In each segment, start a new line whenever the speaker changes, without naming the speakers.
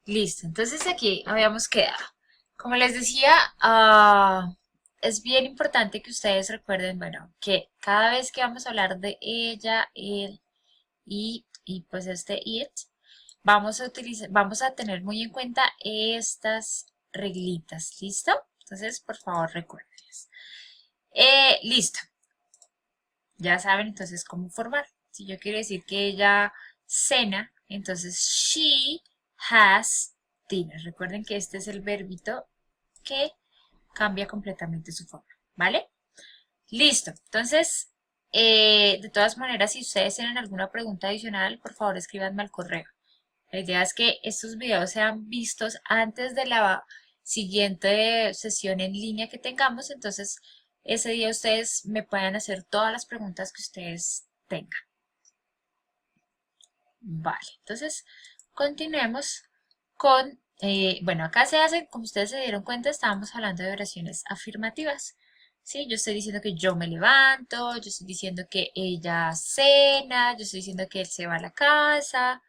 Listo, entonces aquí habíamos quedado. Como les decía, es bien importante que ustedes recuerden, bueno, que cada vez que vamos a hablar de ella, él y pues este it, vamos a tener muy en cuenta estas reglitas, ¿listo? Entonces, por favor, recuérdenlas. Listo, ya saben entonces cómo formar. Si yo quiero decir que ella cena, entonces she has dinner. Recuerden que este es el verbito que cambia completamente su forma, ¿vale? Listo. Entonces, de todas maneras, si ustedes tienen alguna pregunta adicional, por favor escríbanme al correo. La idea es que estos videos sean vistos antes de la siguiente sesión en línea que tengamos, entonces ese día ustedes me puedan hacer todas las preguntas que ustedes tengan. Vale, entonces continuemos con, bueno, acá se hacen, como ustedes se dieron cuenta, estábamos hablando de oraciones afirmativas. ¿Sí? Yo estoy diciendo que yo me levanto, yo estoy diciendo que ella cena, yo estoy diciendo que él se va a la casa,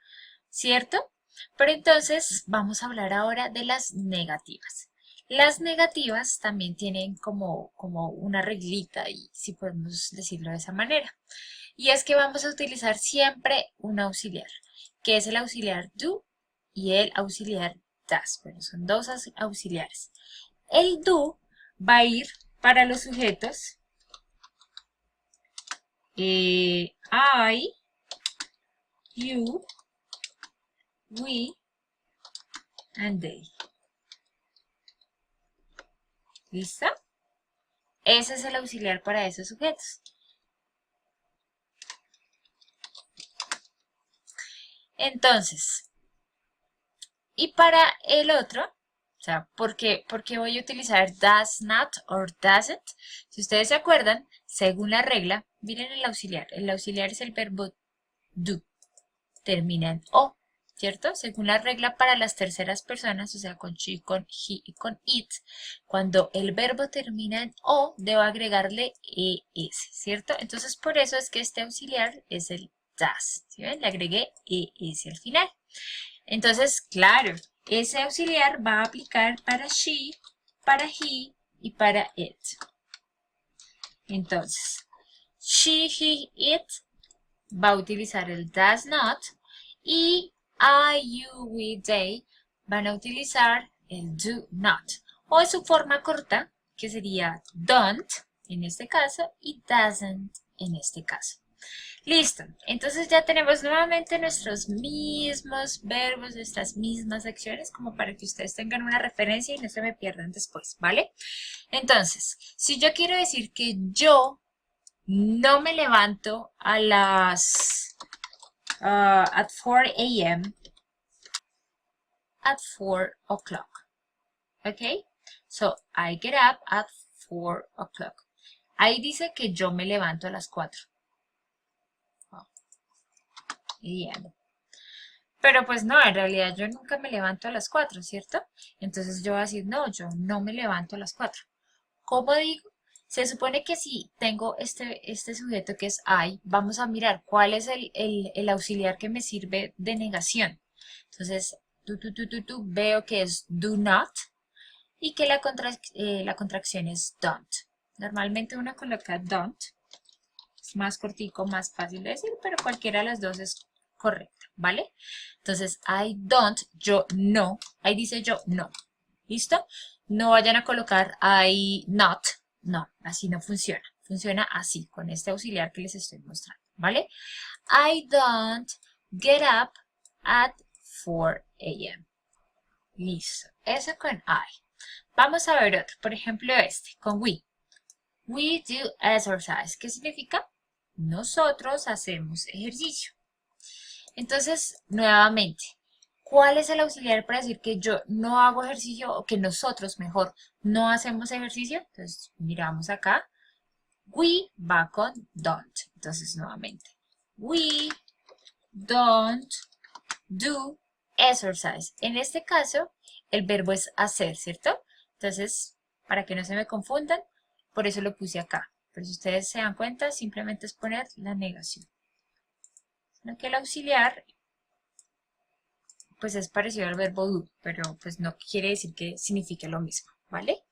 ¿cierto? Pero entonces vamos a hablar ahora de las negativas. Las negativas también tienen como una reglita, y si podemos decirlo de esa manera. Y es que vamos a utilizar siempre un auxiliar, que es el auxiliar do y el auxiliar does. Bueno, son dos auxiliares. El do va a ir para los sujetos I, you, we, and they. ¿Listo? Ese es el auxiliar para esos sujetos. Entonces, y para el otro, o sea, ¿por qué voy a utilizar does not or doesn't? Si ustedes se acuerdan, según la regla, miren el auxiliar. El auxiliar es el verbo do. Termina en o, ¿cierto? Según la regla para las terceras personas, o sea, con she, con he y con it, cuando el verbo termina en o, debo agregarle es, ¿cierto? Entonces, por eso es que este auxiliar es el does, ¿sí ven? Le agregué es al final. Entonces, claro, ese auxiliar va a aplicar para she, para he y para it. Entonces, she, he, it va a utilizar el does not y I, you, we, they van a utilizar el do not o su forma corta que sería don't en este caso y doesn't en este caso. Listo, entonces ya tenemos nuevamente nuestros mismos verbos, nuestras mismas acciones, como para que ustedes tengan una referencia y no se me pierdan después, ¿vale? Entonces, si yo quiero decir que yo no me levanto a las at 4 a.m. at 4 o'clock, ¿ok? So, I get up at 4 o'clock. Ahí dice que yo me levanto a las 4. Pero pues no, en realidad yo nunca me levanto a las 4, ¿cierto? Entonces yo voy a decir, no, yo no me levanto a las 4. ¿Cómo digo? Se supone que si tengo este sujeto que es I, vamos a mirar cuál es el auxiliar que me sirve de negación. Entonces, veo que es do not y que la contracción es don't. Normalmente uno coloca don't, es más cortico, más fácil de decir, pero cualquiera de las dos es correcta, ¿vale? Entonces, I don't, yo no, ahí dice yo no, ¿listo? No vayan a colocar I not, no, así no funciona. Funciona así, con este auxiliar que les estoy mostrando, ¿vale? I don't get up at 4 a.m. Listo, eso con I. Vamos a ver otro, por ejemplo este, con we. We do exercise. ¿Qué significa? Nosotros hacemos ejercicio. Entonces, nuevamente, ¿cuál es el auxiliar para decir que yo no hago ejercicio o que nosotros, mejor, no hacemos ejercicio? Entonces, miramos acá. We va con don't. Entonces, nuevamente, we don't do exercise. En este caso, el verbo es hacer, ¿cierto? Entonces, para que no se me confundan, por eso lo puse acá. Pero si ustedes se dan cuenta, simplemente es poner la negación. Sino que el auxiliar pues es parecido al verbo do, pero pues no quiere decir que signifique lo mismo, ¿vale?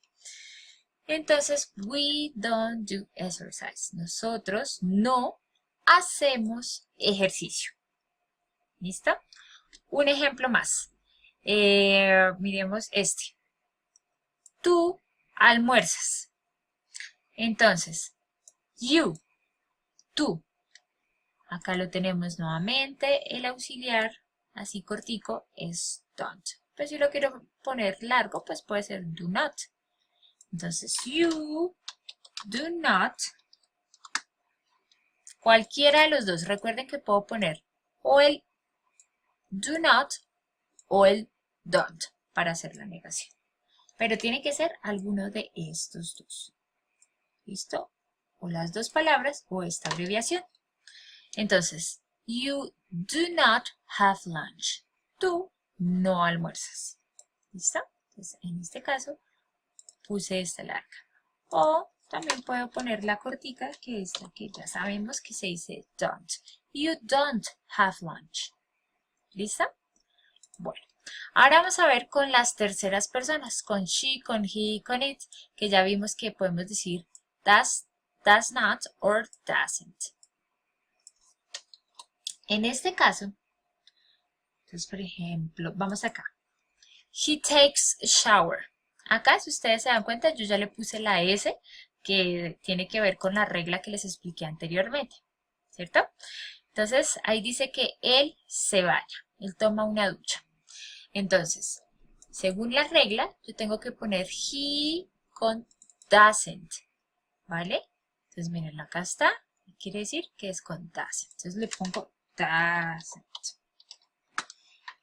Entonces, we don't do exercise. Nosotros no hacemos ejercicio. ¿Listo? Un ejemplo más. Miremos este. Tú almuerzas. Entonces, you, tú. Acá lo tenemos nuevamente. El auxiliar, así cortico, es don't. Pero si lo quiero poner largo, pues puede ser do not. Entonces, you do not. Cualquiera de los dos. Recuerden que puedo poner o el do not o el don't para hacer la negación. Pero tiene que ser alguno de estos dos. ¿Listo? O las dos palabras o esta abreviación. Entonces, you do not have lunch. Tú no almuerzas. ¿Listo? Entonces, en este caso, puse esta larga. O también puedo poner la cortica, que es la que ya sabemos que se dice don't. You don't have lunch. ¿Listo? Bueno, ahora vamos a ver con las terceras personas, con she, con he, con it, que ya vimos que podemos decir does not, or doesn't. En este caso, entonces por ejemplo, vamos acá. He takes a shower. Acá, si ustedes se dan cuenta, yo ya le puse la S, que tiene que ver con la regla que les expliqué anteriormente, ¿cierto? Entonces, ahí dice que él se baña, él toma una ducha. Entonces, según la regla, yo tengo que poner he con doesn't, ¿vale? Entonces, miren, acá está, quiere decir que es con doesn't. Entonces, le pongo doesn't.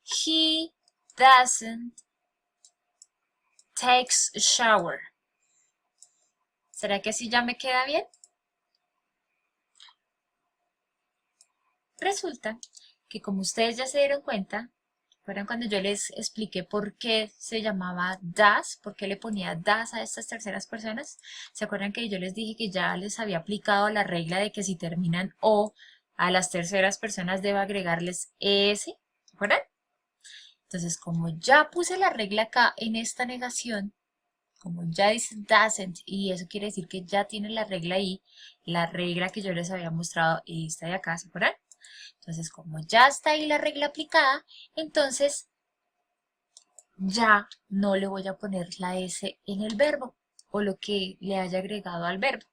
He doesn't takes a shower. ¿Será que así ya me queda bien? Resulta que como ustedes ya se dieron cuenta, ¿recuerdan cuando yo les expliqué por qué se llamaba does? ¿Por qué le ponía does a estas terceras personas? ¿Se acuerdan que yo les dije que ya les había aplicado la regla de que si terminan o a las terceras personas debo agregarles es? ¿Se acuerdan? Entonces, como ya puse la regla acá en esta negación, como ya dice doesn't, y eso quiere decir que ya tiene la regla ahí, la regla que yo les había mostrado, esta de acá, ¿se acuerdan? Entonces, como ya está ahí la regla aplicada, entonces ya no le voy a poner la S en el verbo, o lo que le haya agregado al verbo,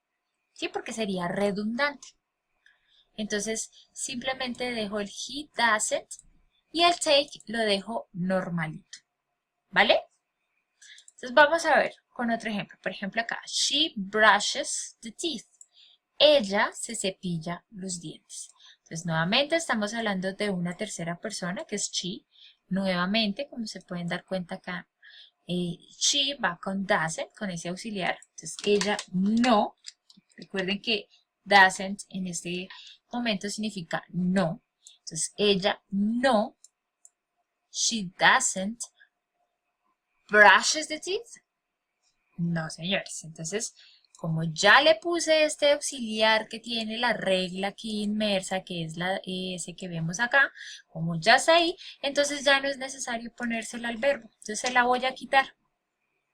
¿sí? Porque sería redundante. Entonces, simplemente dejo el he doesn't, y el take lo dejo normalito, ¿vale? Entonces vamos a ver con otro ejemplo. Por ejemplo acá, she brushes the teeth. Ella se cepilla los dientes. Entonces nuevamente estamos hablando de una tercera persona que es she. Nuevamente, como se pueden dar cuenta acá, she va con doesn't, con ese auxiliar. Entonces ella no. Recuerden que doesn't en este momento significa no. Entonces ella no. She doesn't brushes the teeth. No, señores. Entonces, como ya le puse este auxiliar que tiene la regla aquí inmersa, que es la S que vemos acá, como ya está ahí, entonces ya no es necesario ponérsela al verbo. Entonces se la voy a quitar.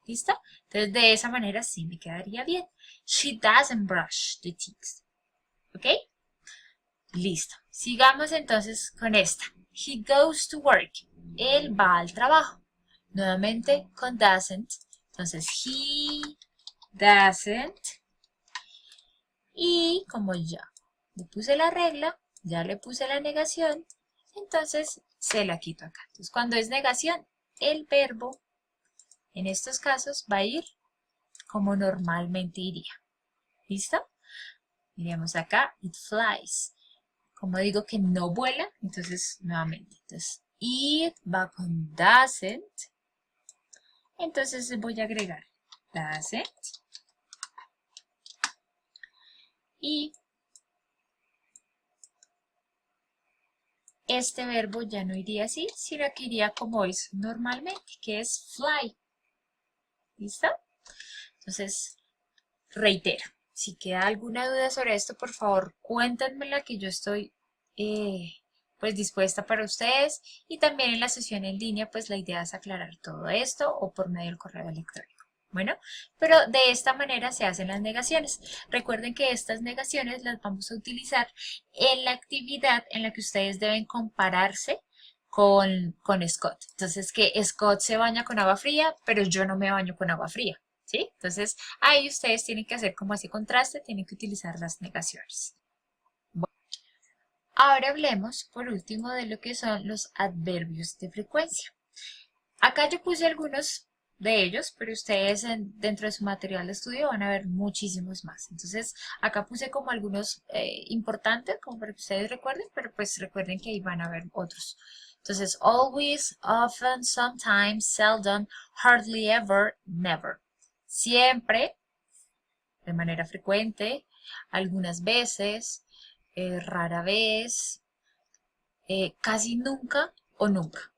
¿Listo? Entonces de esa manera sí me quedaría bien. She doesn't brush the teeth. ¿Ok? Listo. Sigamos entonces con esta. He goes to work. Él va al trabajo. Nuevamente con doesn't. Entonces, he doesn't. Y como ya le puse la regla, ya le puse la negación, entonces se la quito acá. Entonces, cuando es negación, el verbo en estos casos va a ir como normalmente iría. ¿Listo? Miremos acá, it flies. Como digo que no vuela, entonces nuevamente. Entonces, it va con doesn't. Entonces voy a agregar doesn't. Y este verbo ya no iría así, sino que iría como es normalmente, que es fly. ¿Listo? Entonces, reitero, si queda alguna duda sobre esto, por favor, cuéntenmela que yo estoy pues dispuesta para ustedes, y también en la sesión en línea pues la idea es aclarar todo esto o por medio del correo electrónico. Bueno, pero de esta manera se hacen las negaciones. Recuerden que estas negaciones las vamos a utilizar en la actividad en la que ustedes deben compararse con Scott. Entonces, que Scott se baña con agua fría, pero yo no me baño con agua fría, ¿sí? Entonces, ahí ustedes tienen que hacer como ese contraste, tienen que utilizar las negaciones. Bueno, ahora hablemos, por último, de lo que son los adverbios de frecuencia. Acá yo puse algunos de ellos, pero ustedes dentro de su material de estudio van a ver muchísimos más. Entonces, acá puse como algunos importantes, como para que ustedes recuerden, pero pues recuerden que ahí van a ver otros. Entonces, always, often, sometimes, seldom, hardly ever, never. Siempre, de manera frecuente, algunas veces, rara vez, casi nunca o nunca.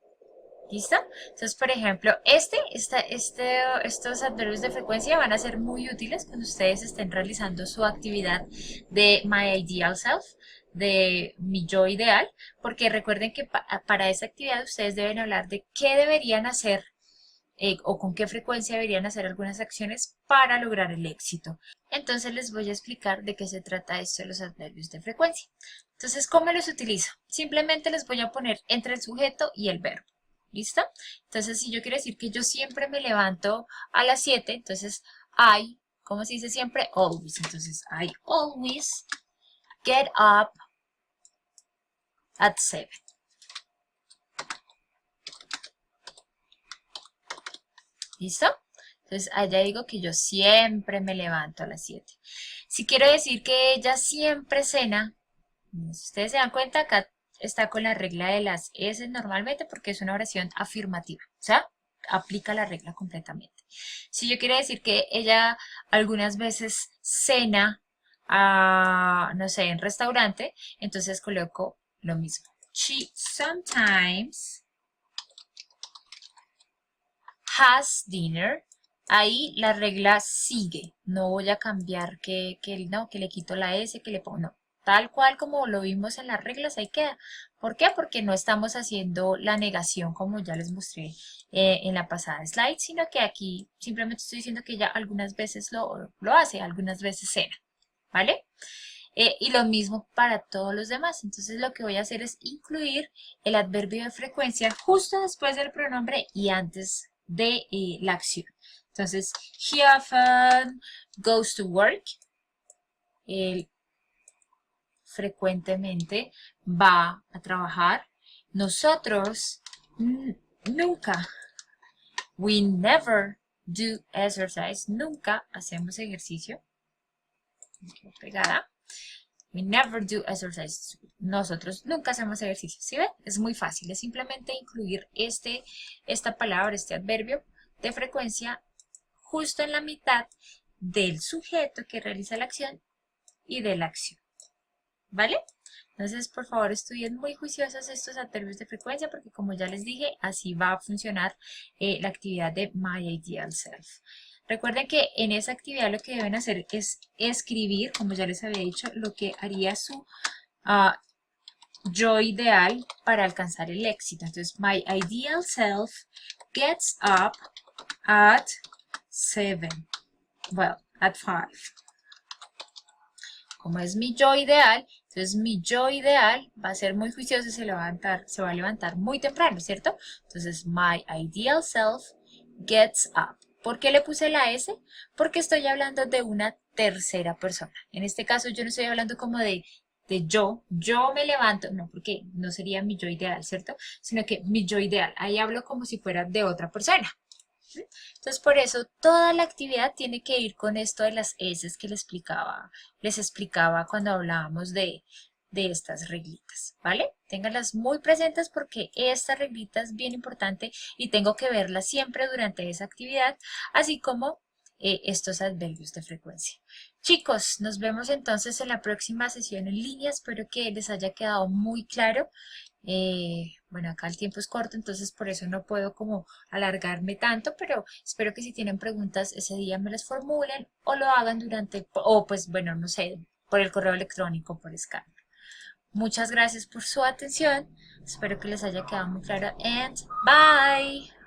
¿Listo? Entonces, por ejemplo, estos adverbios de frecuencia van a ser muy útiles cuando ustedes estén realizando su actividad de My Ideal Self, de mi yo ideal, porque recuerden que para esa actividad ustedes deben hablar de qué deberían hacer o con qué frecuencia deberían hacer algunas acciones para lograr el éxito. Entonces les voy a explicar de qué se trata esto de los adverbios de frecuencia. Entonces, ¿cómo los utilizo? Simplemente les voy a poner entre el sujeto y el verbo. ¿Listo? Entonces, si yo quiero decir que yo siempre me levanto a las 7, entonces ¿cómo se dice siempre? Always. Entonces, I always get up at 7. ¿Listo? Entonces, allá digo que yo siempre me levanto a las 7. Si quiero decir que ella siempre cena, si ustedes se dan cuenta, acá está con la regla de las S normalmente porque es una oración afirmativa, o sea, aplica la regla completamente. Si yo quiero decir que ella algunas veces cena, no sé, en restaurante, entonces coloco lo mismo. She sometimes has dinner. Ahí la regla sigue, no voy a cambiar no, que le quito la S, que le pongo, no. Tal cual como lo vimos en las reglas, ahí queda. ¿Por qué? Porque no estamos haciendo la negación como ya les mostré en la pasada slide, sino que aquí simplemente estoy diciendo que ella algunas veces lo hace, algunas veces cena, ¿vale? Y lo mismo para todos los demás. Entonces lo que voy a hacer es incluir el adverbio de frecuencia justo después del pronombre y antes de la acción. Entonces, he often goes to work. Él frecuentemente va a trabajar. Nosotros nunca. We never do exercise. Nunca hacemos ejercicio. Pegada. We never do exercise. Nosotros nunca hacemos ejercicio. ¿Sí ven? Es muy fácil. Es simplemente incluir esta palabra, este adverbio de frecuencia justo en la mitad del sujeto que realiza la acción y de la acción. ¿Vale? Entonces, por favor, estudien muy juiciosos estos adverbios de frecuencia porque, como ya les dije, así va a funcionar la actividad de My Ideal Self. Recuerden que en esa actividad lo que deben hacer es escribir, como ya les había dicho, lo que haría su yo ideal para alcanzar el éxito. Entonces, my ideal self gets up at 7. Well, at 5. Como es mi yo ideal, entonces mi yo ideal va a ser muy juicioso y se va a levantar muy temprano, ¿cierto? Entonces, my ideal self gets up. ¿Por qué le puse la S? Porque estoy hablando de una tercera persona. En este caso yo no estoy hablando como de yo me levanto, no, porque no sería mi yo ideal, ¿cierto? Sino que mi yo ideal, ahí hablo como si fuera de otra persona. Entonces, por eso toda la actividad tiene que ir con esto de las S que les explicaba cuando hablábamos de estas reglitas, ¿vale? Ténganlas muy presentes porque esta reglita es bien importante y tengo que verla siempre durante esa actividad, así como estos adverbios de frecuencia. Chicos, nos vemos entonces en la próxima sesión en línea. Espero que les haya quedado muy claro. Bueno, acá el tiempo es corto, entonces por eso no puedo como alargarme tanto, pero espero que si tienen preguntas ese día me las formulen o lo hagan o pues bueno, no sé, por el correo electrónico, por Skype. Muchas gracias por su atención. Espero que les haya quedado muy claro. And bye.